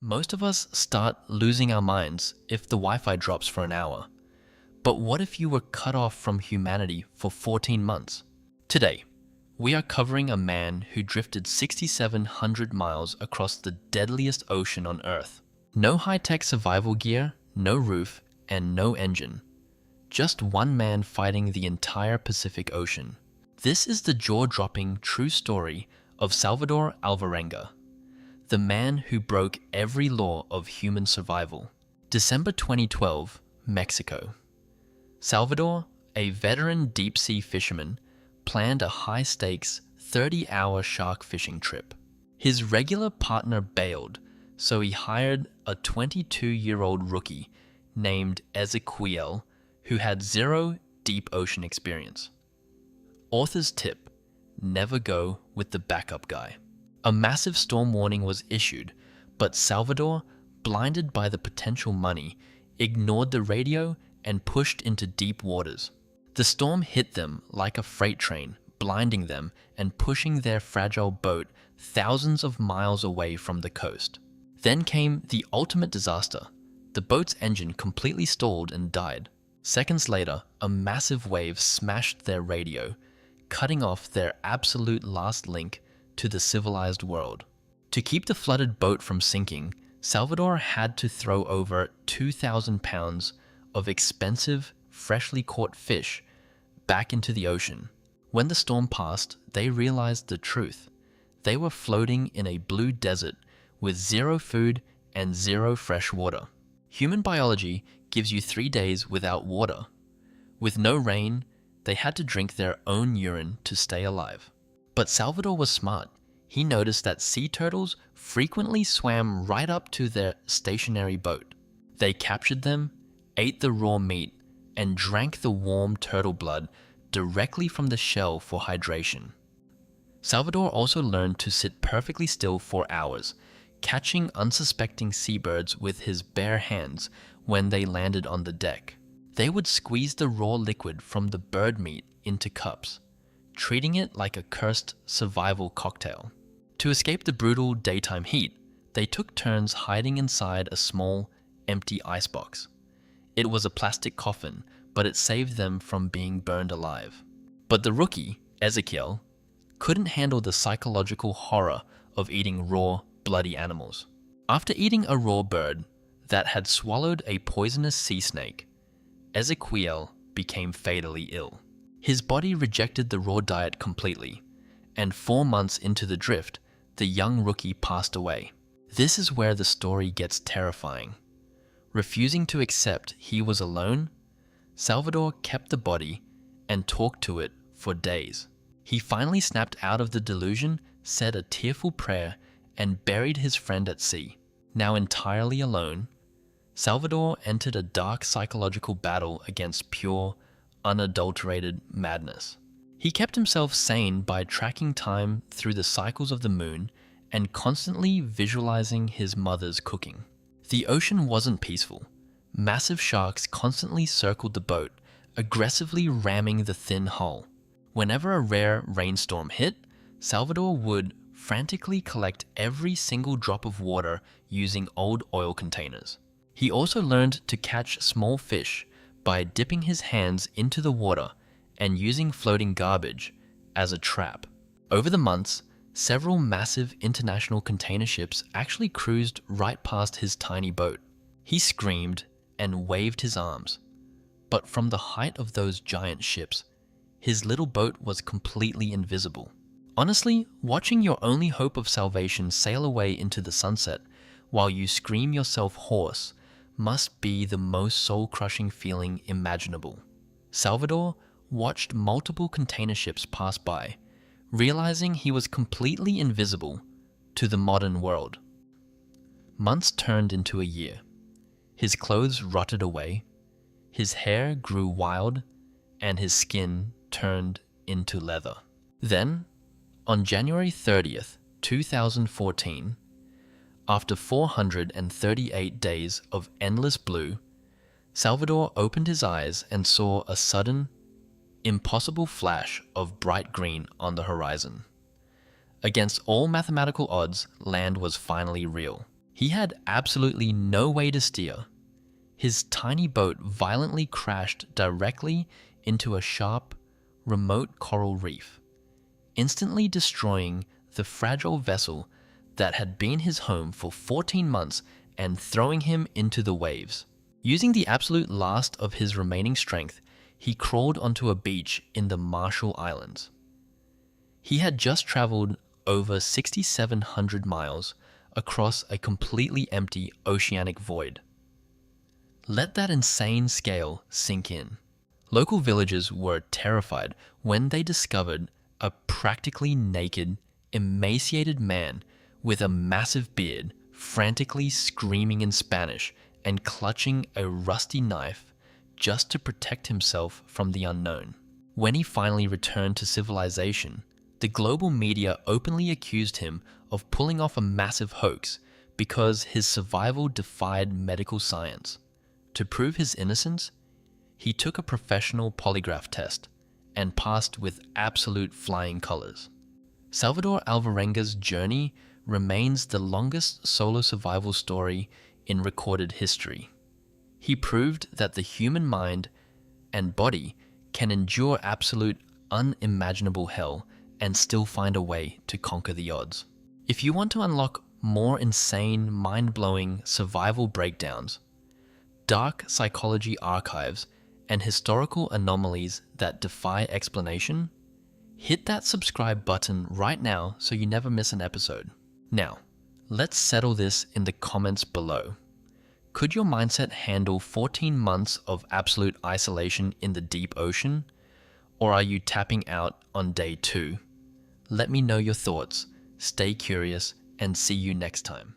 Most of us start losing our minds if the Wi-Fi drops for an hour. But what if you were cut off from humanity for 14 months? Today, we are covering a man who drifted 6,700 miles across the deadliest ocean on Earth. No high-tech survival gear, no roof, and no engine. Just one man fighting the entire Pacific Ocean. This is the jaw-dropping true story of Salvador Alvarenga, the man who broke every law of human survival. December 2012, Mexico. Salvador, a veteran deep-sea fisherman, planned a high-stakes 30-hour shark fishing trip. His regular partner bailed, so he hired a 22-year-old rookie named Ezequiel, who had zero deep ocean experience. Author's tip: never go with the backup guy. A massive storm warning was issued, but Salvador, blinded by the potential money, ignored the radio and pushed into deep waters. The storm hit them like a freight train, blinding them and pushing their fragile boat thousands of miles away from the coast. Then came the ultimate disaster. The boat's engine completely stalled and died. Seconds later, a massive wave smashed their radio, cutting off their absolute last link to the civilized world. To keep the flooded boat from sinking, Salvador had to throw over 2,000 pounds of expensive, freshly caught fish back into the ocean. When the storm passed, they realized the truth. They were floating in a blue desert with zero food and zero fresh water. Human biology gives you 3 days without water. With no rain, they had to drink their own urine to stay alive. But Salvador was smart. He noticed that sea turtles frequently swam right up to their stationary boat. They captured them, ate the raw meat, and drank the warm turtle blood directly from the shell for hydration. Salvador also learned to sit perfectly still for hours, catching unsuspecting seabirds with his bare hands when they landed on the deck. They would squeeze the raw liquid from the bird meat into cups, treating it like a cursed survival cocktail. To escape the brutal daytime heat, they took turns hiding inside a small, empty icebox. It was a plastic coffin, but it saved them from being burned alive. But the rookie, Ezequiel, couldn't handle the psychological horror of eating raw, bloody animals. After eating a raw bird that had swallowed a poisonous sea snake, Ezequiel became fatally ill. His body rejected the raw diet completely, and 4 months into the drift, the young rookie passed away. This is where the story gets terrifying. Refusing to accept he was alone, Salvador kept the body and talked to it for days. He finally snapped out of the delusion, said a tearful prayer, and buried his friend at sea. Now entirely alone, Salvador entered a dark psychological battle against pure, unadulterated madness. He kept himself sane by tracking time through the cycles of the moon and constantly visualizing his mother's cooking. The ocean wasn't peaceful. Massive sharks constantly circled the boat, aggressively ramming the thin hull. Whenever a rare rainstorm hit, Salvador would frantically collect every single drop of water using old oil containers. He also learned to catch small fish by dipping his hands into the water and using floating garbage as a trap. Over the months, several massive international container ships actually cruised right past his tiny boat. He screamed and waved his arms, but from the height of those giant ships, his little boat was completely invisible. Honestly, watching your only hope of salvation sail away into the sunset while you scream yourself hoarse must be the most soul-crushing feeling imaginable. Salvador watched multiple container ships pass by, realizing he was completely invisible to the modern world. Months turned into a year. His clothes rotted away, his hair grew wild, and his skin turned into leather. Then, on January 30th, 2014, after 438 days of endless blue, Salvador opened his eyes and saw a sudden, impossible flash of bright green on the horizon. Against all mathematical odds, land was finally real. He had absolutely no way to steer. His tiny boat violently crashed directly into a sharp, remote coral reef, instantly destroying the fragile vessel that had been his home for 14 months and throwing him into the waves. Using the absolute last of his remaining strength, he crawled onto a beach in the Marshall Islands. He had just traveled over 6,700 miles across a completely empty oceanic void. Let that insane scale sink in. Local villagers were terrified when they discovered a practically naked, emaciated man with a massive beard frantically screaming in Spanish and clutching a rusty knife just to protect himself from the unknown. When he finally returned to civilization, the global media openly accused him of pulling off a massive hoax because his survival defied medical science. To prove his innocence, he took a professional polygraph test and passed with absolute flying colors. Salvador Alvarenga's journey remains the longest solo survival story in recorded history. He proved that the human mind and body can endure absolute unimaginable hell and still find a way to conquer the odds. If you want to unlock more insane, mind-blowing survival breakdowns, dark psychology archives, and historical anomalies that defy explanation, hit that subscribe button right now so you never miss an episode. Now, let's settle this in the comments below. Could your mindset handle 14 months of absolute isolation in the deep ocean? Or are you tapping out on day 2? Let me know your thoughts. Stay curious and see you next time.